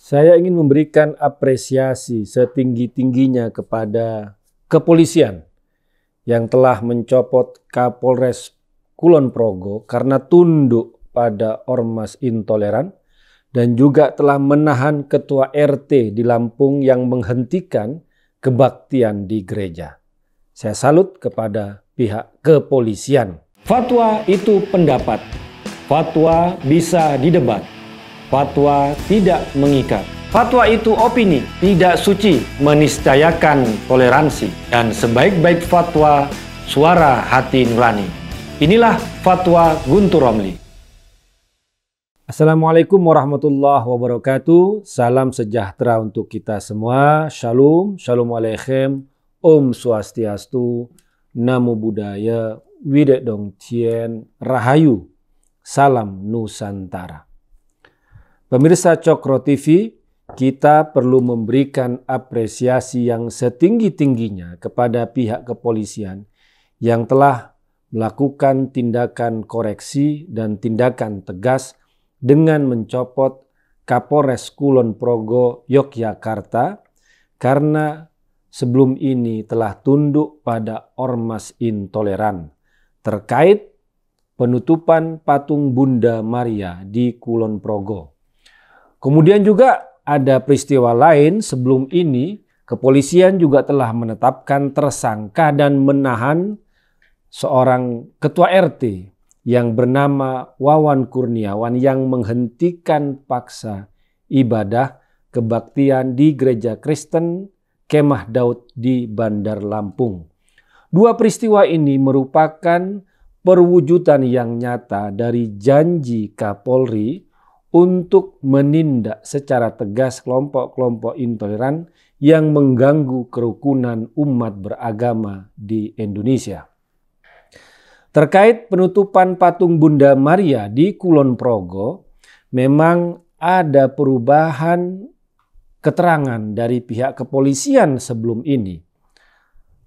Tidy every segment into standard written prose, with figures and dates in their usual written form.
Saya ingin memberikan apresiasi setinggi-tingginya kepada kepolisian yang telah mencopot Kapolres Kulon Progo karena tunduk pada ormas intoleran dan juga telah menahan ketua RT di Lampung yang menghentikan kebaktian di gereja. Saya salut kepada pihak kepolisian. Fatwa itu pendapat, fatwa bisa didebat. Fatwa tidak mengikat. Fatwa itu opini, tidak suci, meniscayakan toleransi. Dan sebaik-baik fatwa, suara hati nurani. Inilah fatwa Guntur Romli. Assalamualaikum warahmatullahi wabarakatuh. Salam sejahtera untuk kita semua. Shalom, shalom aleichem, Om Swastiastu, Namo Buddhaya, Widedong Tien, Rahayu, Salam Nusantara. Pemirsa Cokro TV, kita perlu memberikan apresiasi yang setinggi-tingginya kepada pihak kepolisian yang telah melakukan tindakan koreksi dan tindakan tegas dengan mencopot Kapolres Kulon Progo Yogyakarta karena sebelum ini telah tunduk pada ormas intoleran terkait penutupan patung Bunda Maria di Kulon Progo. Kemudian juga ada peristiwa lain sebelum ini, kepolisian juga telah menetapkan tersangka dan menahan seorang ketua RT yang bernama Wawan Kurniawan yang menghentikan paksa ibadah kebaktian di gereja Kristen Kemah Daud di Bandar Lampung. Dua peristiwa ini merupakan perwujudan yang nyata dari janji Kapolri untuk menindak secara tegas kelompok-kelompok intoleran yang mengganggu kerukunan umat beragama di Indonesia. Terkait penutupan patung Bunda Maria di Kulon Progo, memang ada perubahan keterangan dari pihak kepolisian sebelum ini.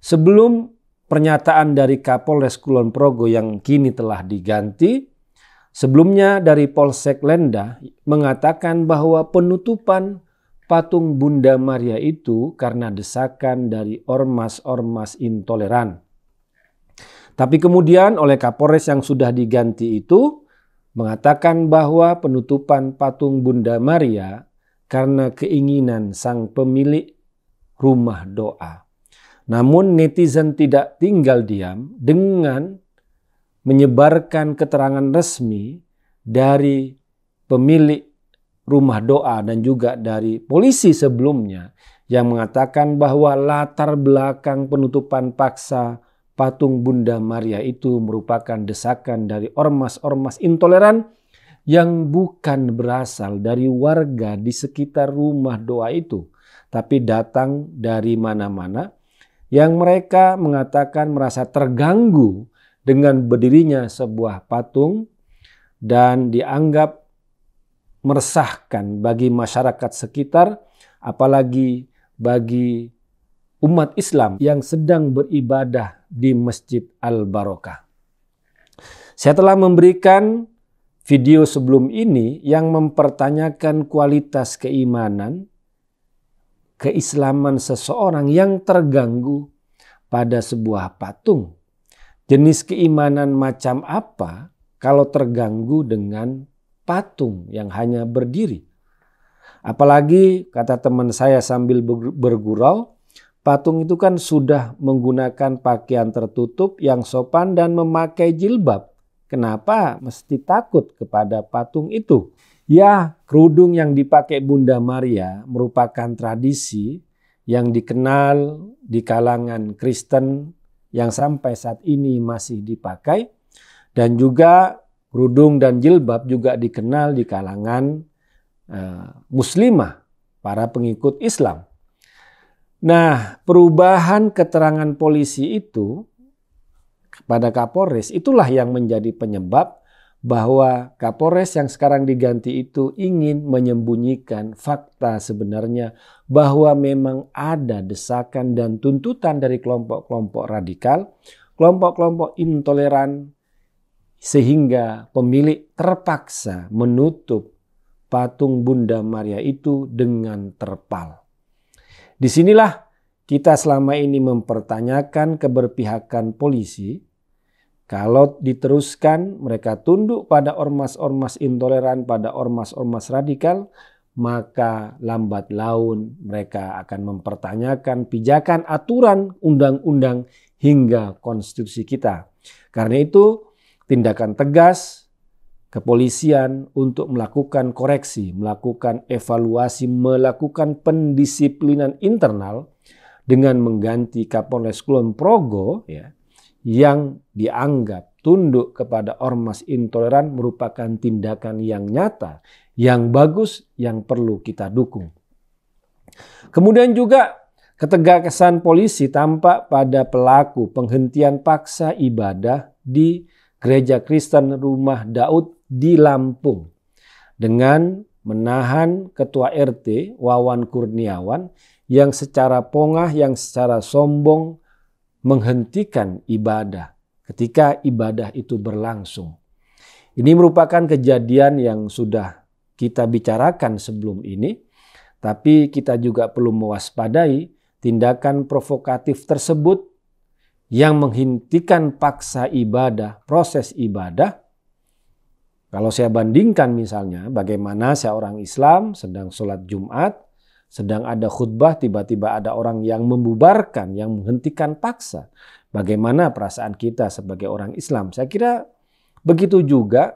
Sebelum pernyataan dari Kapolres Kulon Progo yang kini telah diganti, sebelumnya dari Polsek Lenda mengatakan bahwa penutupan patung Bunda Maria itu karena desakan dari ormas-ormas intoleran. Tapi kemudian oleh Kapolres yang sudah diganti itu mengatakan bahwa penutupan patung Bunda Maria karena keinginan sang pemilik rumah doa. Namun netizen tidak tinggal diam dengan menyebarkan keterangan resmi dari pemilik rumah doa dan juga dari polisi sebelumnya yang mengatakan bahwa latar belakang penutupan paksa patung Bunda Maria itu merupakan desakan dari ormas-ormas intoleran yang bukan berasal dari warga di sekitar rumah doa itu, tapi datang dari mana-mana yang mereka mengatakan merasa terganggu dengan berdirinya sebuah patung dan dianggap meresahkan bagi masyarakat sekitar, apalagi bagi umat Islam yang sedang beribadah di Masjid Al-Barokah. Saya telah memberikan video sebelum ini yang mempertanyakan kualitas keimanan, keislaman seseorang yang terganggu pada sebuah patung. Jenis keimanan macam apa kalau terganggu dengan patung yang hanya berdiri? Apalagi kata teman saya sambil bergurau, patung itu kan sudah menggunakan pakaian tertutup yang sopan dan memakai jilbab. Kenapa mesti takut kepada patung itu? Ya, kerudung yang dipakai Bunda Maria merupakan tradisi yang dikenal di kalangan Kristen yang sampai saat ini masih dipakai, dan juga kerudung dan jilbab juga dikenal di kalangan muslimah, para pengikut Islam. Nah, perubahan keterangan polisi itu kepada Kapolres itulah yang menjadi penyebab bahwa Kapolres yang sekarang diganti itu ingin menyembunyikan fakta sebenarnya bahwa memang ada desakan dan tuntutan dari kelompok-kelompok radikal, kelompok-kelompok intoleran, sehingga pemilik terpaksa menutup patung Bunda Maria itu dengan terpal. Disinilah kita selama ini mempertanyakan keberpihakan polisi. Kalau diteruskan mereka tunduk pada ormas-ormas intoleran, pada ormas-ormas radikal, maka lambat laun mereka akan mempertanyakan pijakan, aturan, undang-undang hingga konstitusi kita. Karena itu tindakan tegas kepolisian untuk melakukan koreksi, melakukan evaluasi, melakukan pendisiplinan internal dengan mengganti Kapolres Kulon Progo yang dianggap tunduk kepada ormas intoleran merupakan tindakan yang nyata, yang bagus, yang perlu kita dukung. Kemudian juga ketegasan polisi tampak pada pelaku penghentian paksa ibadah di Gereja Kristen Rumah Daud di Lampung dengan menahan Ketua RT Wawan Kurniawan yang secara pongah, yang secara sombong menghentikan ibadah ketika ibadah itu berlangsung. Ini merupakan kejadian yang sudah kita bicarakan sebelum ini, tapi kita juga perlu mewaspadai tindakan provokatif tersebut yang menghentikan paksa ibadah, proses ibadah. Kalau saya bandingkan misalnya bagaimana seorang Islam sedang sholat Jumat, sedang ada khutbah, tiba-tiba ada orang yang membubarkan, yang menghentikan paksa. Bagaimana perasaan kita sebagai orang Islam? Saya kira begitu juga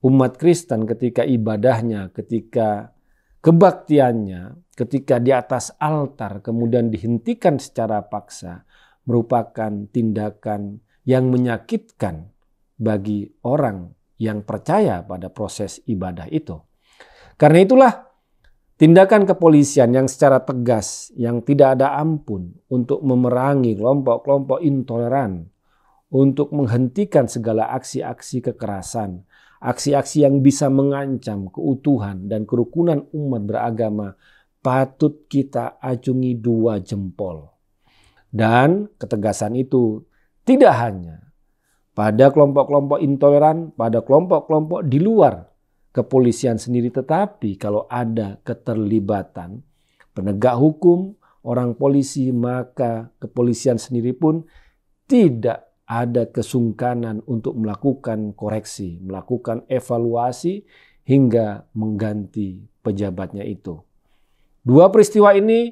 umat Kristen ketika ibadahnya, ketika kebaktiannya, ketika di atas altar kemudian dihentikan secara paksa, merupakan tindakan yang menyakitkan bagi orang yang percaya pada proses ibadah itu. Karena itulah tindakan kepolisian yang secara tegas, yang tidak ada ampun untuk memerangi kelompok-kelompok intoleran, untuk menghentikan segala aksi-aksi kekerasan, aksi-aksi yang bisa mengancam keutuhan dan kerukunan umat beragama, patut kita acungi 2 jempol. Dan ketegasan itu tidak hanya pada kelompok-kelompok intoleran, pada kelompok-kelompok di luar kepolisian sendiri, tetapi kalau ada keterlibatan penegak hukum, orang polisi, maka kepolisian sendiri pun tidak ada kesungkanan untuk melakukan koreksi, melakukan evaluasi hingga mengganti pejabatnya itu. 2 peristiwa ini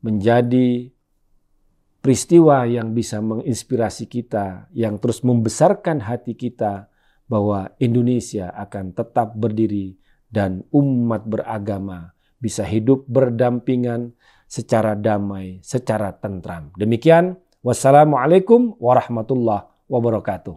menjadi peristiwa yang bisa menginspirasi kita, yang terus membesarkan hati kita bahwa Indonesia akan tetap berdiri dan umat beragama bisa hidup berdampingan secara damai, secara tentram. Demikian, wassalamualaikum warahmatullahi wabarakatuh.